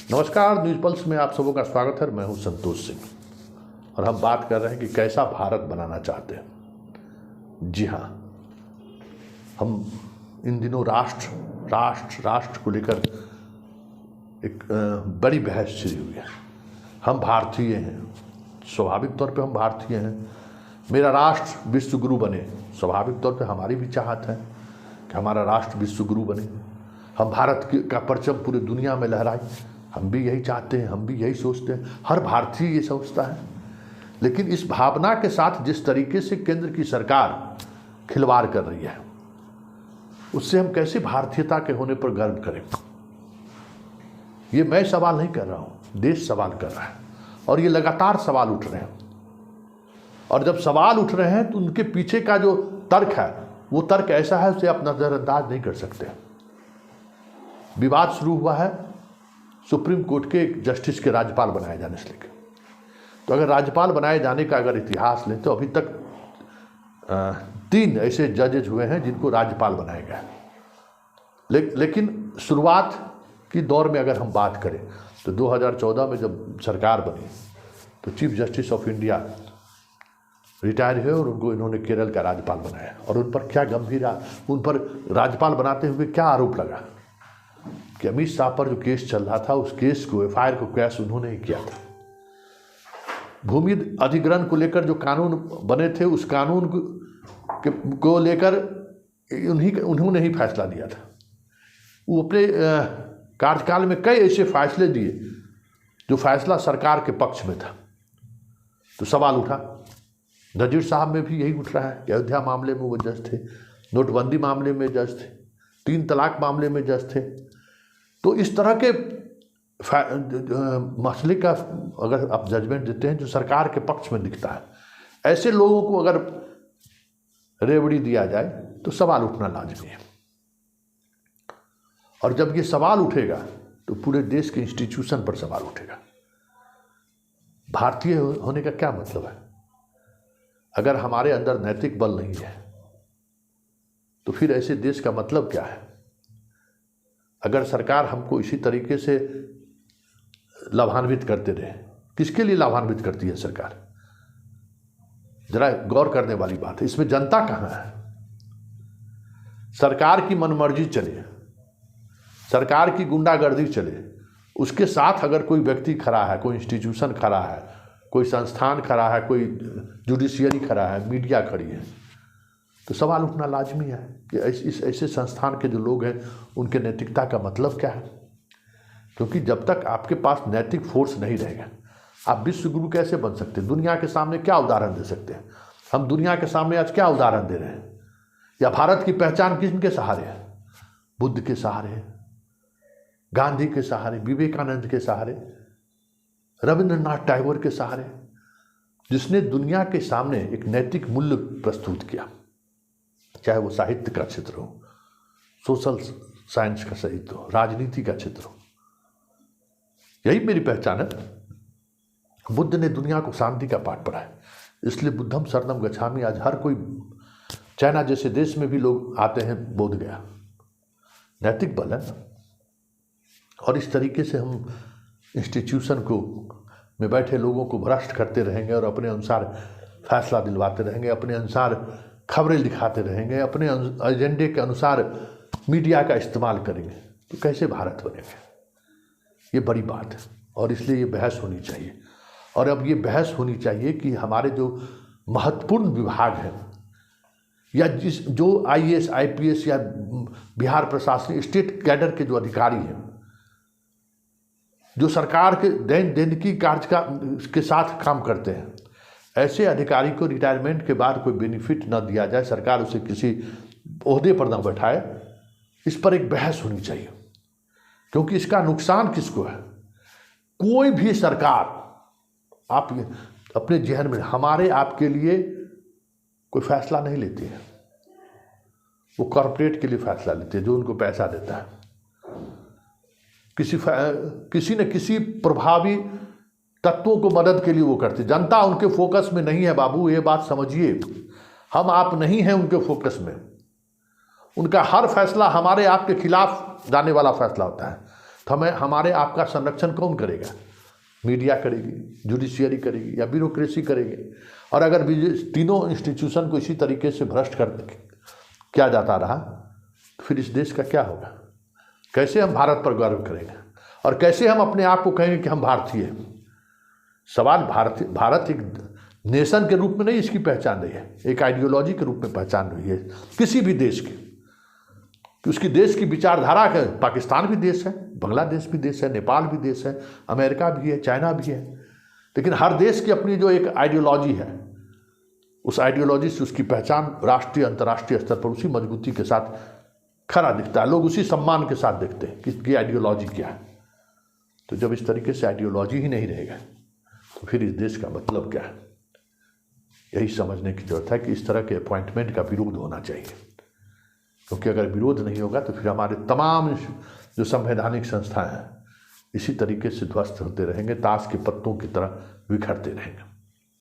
नमस्कार, news pulse में आप सबों का स्वागत है। मैं हूं संतोष सिंह और हम बात कर रहे हैं कि कैसा भारत बनाना चाहते हैं। जी हाँ, हम इन दिनों राष्ट्र को लेकर एक बड़ी बहस छिड़ी हुई है। हम भारतीय हैं, स्वाभाविक तौर पे हम भारतीय हैं। मेरा राष्ट्र विश्व गुरु बने, स्वाभाविक तौर पे हमारी भी चाहत है कि हमारा राष्ट्र विश्व गुरु बने। हम भारत का परचम पूरी दुनिया में लहराए, हम भी यही चाहते हैं, हम भी यही सोचते हैं। हर भारतीय ये सोचता है। लेकिन इस भावना के साथ जिस तरीके से केंद्र की सरकार खिलवाड़ कर रही है, उससे हम कैसे भारतीयता के होने पर गर्व करें। ये मैं सवाल नहीं कर रहा हूँ, देश सवाल कर रहा है और ये लगातार सवाल उठ रहे हैं। और जब सवाल उठ रहे हैं तो उनके पीछे का जो तर्क है वो तर्क ऐसा है, उसे आप नज़रअंदाज नहीं कर सकते। विवाद शुरू हुआ है सुप्रीम कोर्ट के एक जस्टिस के राज्यपाल बनाए जाने से लेकर। तो अगर राज्यपाल बनाए जाने का अगर इतिहास लें तो अभी तक 3 ऐसे जजेज हुए हैं जिनको राज्यपाल बनाया गया। लेकिन शुरुआत की दौर में अगर हम बात करें तो 2014 में जब सरकार बनी तो chief justice of India retire हुए और उनको इन्होंने केरल का राज्यपाल बनाया। और उन पर क्या उन पर राज्यपाल बनाते हुए क्या आरोप लगा कि अमित शाह पर जो केस चल रहा था, उस केस को एफआईआर को क्रैश उन्होंने ही किया था। भूमि अधिग्रहण को लेकर जो कानून बने थे, उस कानून को लेकर उन्होंने ही फैसला दिया था। वो अपने कार्यकाल में कई ऐसे फैसले दिए जो फैसला सरकार के पक्ष में था। तो सवाल उठा, नजीर साहब में भी यही उठ रहा है कि अयोध्या मामले में वो जज थे, नोटबंदी मामले में जज थे, 3 तलाक मामले में जज थे। तो इस तरह के मसले का अगर आप जजमेंट देते हैं जो सरकार के पक्ष में दिखता है, ऐसे लोगों को अगर रेवड़ी दिया जाए तो सवाल उठना लाजमी है। और जब ये सवाल उठेगा तो पूरे देश के इंस्टीट्यूशन पर सवाल उठेगा। भारतीय होने का क्या मतलब है? अगर हमारे अंदर नैतिक बल नहीं है तो फिर ऐसे देश का मतलब क्या है? अगर सरकार हमको इसी तरीके से लाभान्वित करते रहे, किसके लिए लाभान्वित करती है सरकार? जरा गौर करने वाली बात है। इसमें जनता कहाँ है? सरकार की मनमर्जी चले, सरकार की गुंडागर्दी चले, उसके साथ अगर कोई व्यक्ति खड़ा है, कोई इंस्टीट्यूशन खड़ा है, कोई संस्थान खड़ा है, कोई जुडिशियरी खड़ा है, मीडिया खड़ी है, तो सवाल उठना लाजमी है कि ऐसे संस्थान के जो लोग हैं उनके नैतिकता का मतलब क्या है। क्योंकि जब तक आपके पास नैतिक फोर्स नहीं रहेगा, आप विश्व गुरु कैसे बन सकते हैं? दुनिया के सामने क्या उदाहरण दे सकते हैं? हम दुनिया के सामने आज क्या उदाहरण दे रहे हैं? या भारत की पहचान किसके सहारे है? बुद्ध के सहारे, गांधी के सहारे, विवेकानंद के सहारे, रविंद्रनाथ टैगोर के सहारे, जिसने दुनिया के सामने एक नैतिक मूल्य प्रस्तुत किया। चाहे वो साहित्य का क्षेत्र हो, सोशल साइंस का साहित्य हो, राजनीति का क्षेत्र हो, यही मेरी पहचान है। बुद्ध ने दुनिया को शांति का पाठ पढ़ाया, इसलिए बुद्धम शरणम गच्छामि। आज हर कोई, चाइना जैसे देश में भी लोग आते हैं बोध गया, नैतिक बल है। और इस तरीके से हम इंस्टीट्यूशन को में बैठे लोगों को भ्रष्ट करते रहेंगे और अपने अनुसार फैसला दिलवाते रहेंगे, अपने अनुसार खबरें दिखाते रहेंगे, अपने एजेंडे के अनुसार मीडिया का इस्तेमाल करेंगे, तो कैसे भारत बनेगा? ये बड़ी बात है और इसलिए ये बहस होनी चाहिए। और अब ये बहस होनी चाहिए कि हमारे जो महत्वपूर्ण विभाग हैं या जो IAS IPS या बिहार प्रशासनिक स्टेट कैडर के जो अधिकारी हैं, जो सरकार के दैनिकी कार्य के साथ काम करते हैं, ऐसे अधिकारी को रिटायरमेंट के बाद कोई बेनिफिट न दिया जाए, सरकार उसे किसी ओहदे पर न बैठाए। इस पर एक बहस होनी चाहिए, क्योंकि इसका नुकसान किसको है? कोई भी सरकार आप अपने जहन में हमारे आपके लिए कोई फैसला नहीं लेती है, वो कॉरपोरेट के लिए फैसला लेते हैं जो उनको पैसा देता है। किसी न किसी प्रभावी तत्वों को मदद के लिए वो करते। जनता उनके फोकस में नहीं है बाबू, ये बात समझिए। हम आप नहीं हैं उनके फोकस में। उनका हर फैसला हमारे आपके खिलाफ जाने वाला फैसला होता है। तो हमें हमारे आपका संरक्षण कौन करेगा? मीडिया करेगी, जुडिशियरी करेगी या ब्यूरोक्रेसी करेगी? और अगर तीनों इंस्टीट्यूशन को इसी तरीके से भ्रष्ट कर किया जाता रहा तो फिर इस देश का क्या होगा? कैसे हम भारत पर गर्व करेंगे और कैसे हम अपने आप को कहेंगे कि हम भारतीय हैं? सवाल भारत एक नेशन के रूप में नहीं इसकी पहचान रही है, एक आइडियोलॉजी के रूप में पहचान रही है किसी भी देश की, कि उसकी देश की विचारधारा का। पाकिस्तान भी देश है, बांग्लादेश भी देश है, नेपाल भी देश है, अमेरिका भी है, चाइना भी है, लेकिन हर देश की अपनी जो एक आइडियोलॉजी है, उस आइडियोलॉजी से उसकी पहचान राष्ट्रीय अंतर्राष्ट्रीय स्तर पर उसी मजबूती के साथ खरा दिखता है। लोग उसी सम्मान के साथ देखते हैं कि इसकी आइडियोलॉजी क्या है। तो जब इस तरीके से आइडियोलॉजी ही नहीं रहेगा तो फिर इस देश का मतलब क्या है? यही समझने की जरूरत है कि इस तरह के अपॉइंटमेंट का विरोध होना चाहिए, क्योंकि अगर विरोध नहीं होगा तो फिर हमारे तमाम जो संवैधानिक संस्थाएं हैं इसी तरीके से ध्वस्त होते रहेंगे, ताश के पत्तों की तरह बिखरते रहेंगे।